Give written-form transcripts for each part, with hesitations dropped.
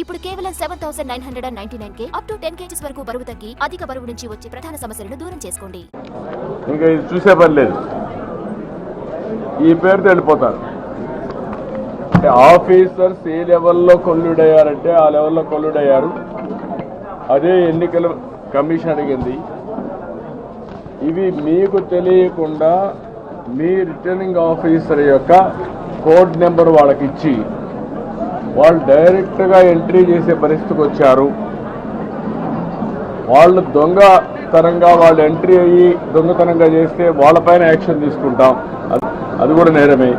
ఇప్పుడు కేవలం 7,999 up to 10 kgs వరకు బరువు తగ్గి అధిక బరువు నుంచి వచ్చే ప్రధాన సమస్యలను దూరం చేసుకోండి. ఇంకా ఇది చూసే పని లేదు, ఈ పేరుతో వెళ్ళిపోతారు. అంటే ఆఫీసర్స్ ఏ లెవెల్లో కొల్యూడ్ అయ్యారంటే ఆ లెవెల్లో కొల్యూడ్ అయ్యారు. అదే ఎన్నికల కమిషన్ అడిగింది. ఇవి మీకు తెలియకుండా మీ రిటర్నింగ్ ఆఫీసర్ యొక్క కోడ్ నెంబర్ వాళ్ళకి ఇచ్చి వాళ్ళు డైరెక్ట్గా ఎంట్రీ చేసే పరిస్థితికి వచ్చారు. వాళ్ళు దొంగతనంగా వాళ్ళు ఎంట్రీ అయ్యి దొంగతనంగా చేస్తే వాళ్ళపైన యాక్షన్ తీసుకుంటాం, అది కూడా నేరమే.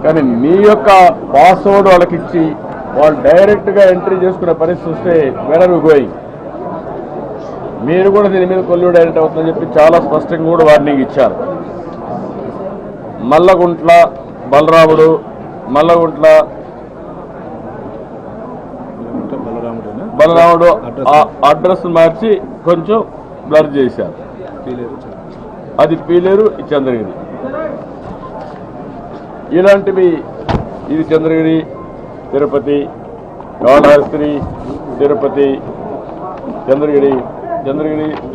కానీ మీ యొక్క పాస్వర్డ్ వాళ్ళకి ఇచ్చి వాళ్ళు డైరెక్ట్గా ఎంట్రీ చేసుకునే పరిస్థితి వస్తే వెనరు గోయింగ్. మీరు కూడా దీని మీద కొల్యూడ్ అయినట్టు అవుతుందని చెప్పి చాలా స్పష్టంగా కూడా వార్నింగ్ ఇచ్చారు. మల్లగుంట్ల బలరాముడు, మల్లగుంట్ల బలరాముడు అడ్రస్ మార్చి కొంచెం బ్లర్ చేశారు. అది పీలేరు, చంద్రగిరి. ఇలాంటివి ఇది చంద్రగిరి, తిరుపతి, కాళహస్తి, తిరుపతి, చంద్రగిరి,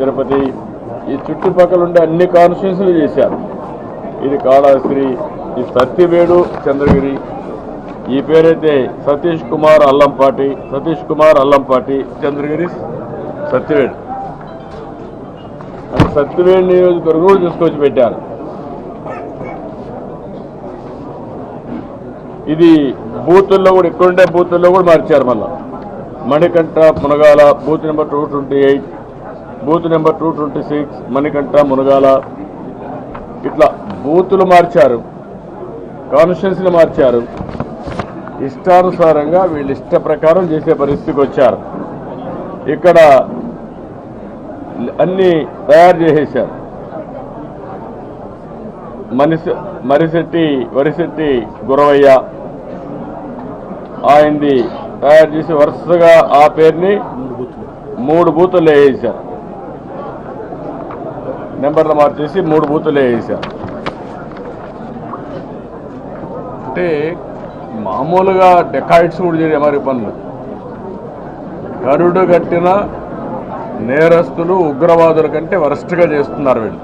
తిరుపతి, ఈ చుట్టుపక్కల ఉండే అన్ని కాన్స్టిట్యూన్సీలు చేశారు. ఇది కాళహస్తి, ఈ సత్యవేడు, చంద్రగిరి. ఈ పేరైతే సతీష్ కుమార్ అల్లంపాటి, చంద్రగిరి, సత్యవేడు. అంటే సత్యవేడు నియోజకవర్గం కూడా తీసుకొచ్చి పెట్టారు. ఇది బూతుల్లో కూడా ఇక్కడుండే బూతుల్లో కూడా మార్చారు. మళ్ళా Manikanta Munagala booth number 228, booth number 226 Manikanta Munagala. ఇట్లా బూతులు మార్చారు, కాన్స్టిట్యున్సీలు మార్చారు. ఇష్టానుసారంగా వీళ్ళు ఇష్ట ప్రకారం చేసే పరిస్థితికి వచ్చారు. ఇక్కడ అన్ని తయారు చేసేశారు. వరిశెట్టి గురవయ్య ఆయనది తయారు చేసి వరుసగా ఆ పేరుని 3 బూతులు వేసేశారు. నెంబర్లు మార్చేసి 3 బూతులు వేసేశారు. అంటే మామూలుగా డెకాయిట్స్ కూడా చేయ మరి పనులు. కరుడు కట్టిన నేరస్తులు, ఉగ్రవాదుల కంటే వరస్ట్గా చేస్తున్నారు వీళ్ళు.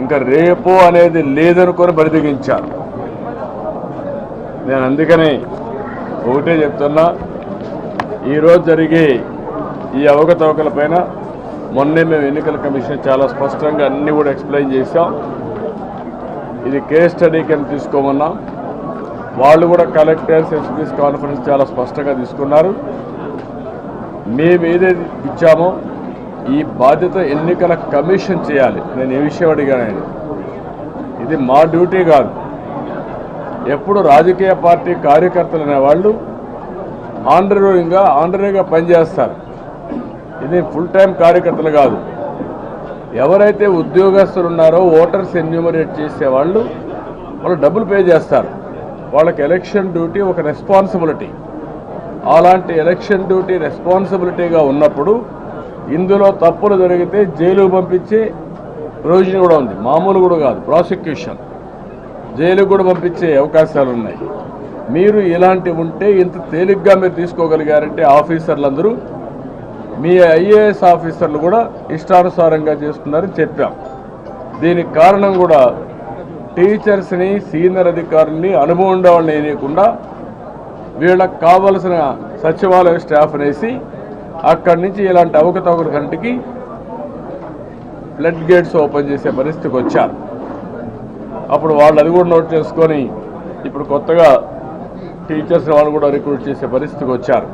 ఇంకా రేపు అనేది లేదనుకొని బరిదిగించారు. నేను అందుకని ఒకటే చెప్తున్నా, ఈరోజు జరిగే ఈ అవకతవకల పైన మొన్నే మేము ఎన్నికల కమిషన్ చాలా స్పష్టంగా అన్నీ కూడా ఎక్స్ప్లెయిన్ చేశాం. ఇది కేస్ స్టడీ కింద తీసుకోమన్నాం. వాళ్ళు కూడా కలెక్టర్స్, ఎస్పీస్ కాన్ఫరెన్స్ చాలా స్పష్టంగా తీసుకున్నారు. మేము ఏదైతే ఇచ్చామో ఈ బాధ్యత ఎన్నికల కమిషన్ చేయాలి. నేను ఏ విషయం అడిగాను, ఇది మా డ్యూటీ కాదు. ఎప్పుడు రాజకీయ పార్టీ కార్యకర్తలు అనేవాళ్ళు ఆనరీగా పనిచేస్తారు. ఇది ఫుల్ టైం కార్యకర్తలు కాదు. ఎవరైతే ఉద్యోగస్తులు ఉన్నారో ఓటర్స్ ఎన్యూమరేట్ చేసేవాళ్ళు వాళ్ళు డబ్బులు పే చేస్తారు. వాళ్ళకి ఎలక్షన్ డ్యూటీ ఒక రెస్పాన్సిబిలిటీ. అలాంటి ఎలక్షన్ డ్యూటీ రెస్పాన్సిబిలిటీగా ఉన్నప్పుడు ఇందులో తప్పులు జరిగితే జైలుకు పంపించే ప్రొవిజన్ కూడా ఉంది. మామూలు కూడా కాదు, ప్రాసిక్యూషన్ జైలుకు కూడా పంపించే అవకాశాలు ఉన్నాయి. మీరు ఇలాంటివి ఉంటే ఇంత తేలిగ్గా మీరు తీసుకోగలిగారంటే ఆఫీసర్లందరూ, మీ ఐఏఎస్ ఆఫీసర్లు కూడా ఇష్టానుసారంగా చేస్తున్నారని చెప్పాం. దీనికి కారణం కూడా టీచర్స్ని, సీనియర్ అధికారుల్ని, అనుభవం ఉండే వాళ్ళని వేయకుండా వీళ్ళకి కావలసిన సచివాలయ స్టాఫ్ వేసి అక్కడి నుంచి ఇలాంటి అవకతవకల కంటికి ఫ్లడ్ గేట్స్ ఓపెన్ చేసే పరిస్థితికి వచ్చారు. అప్పుడు వాళ్ళు అది కూడా నోట్ చేసుకొని ఇప్పుడు కొత్తగా టీచర్స్ వాళ్ళు కూడా రిక్రూట్ చేసే పరిస్థితికి వచ్చారు.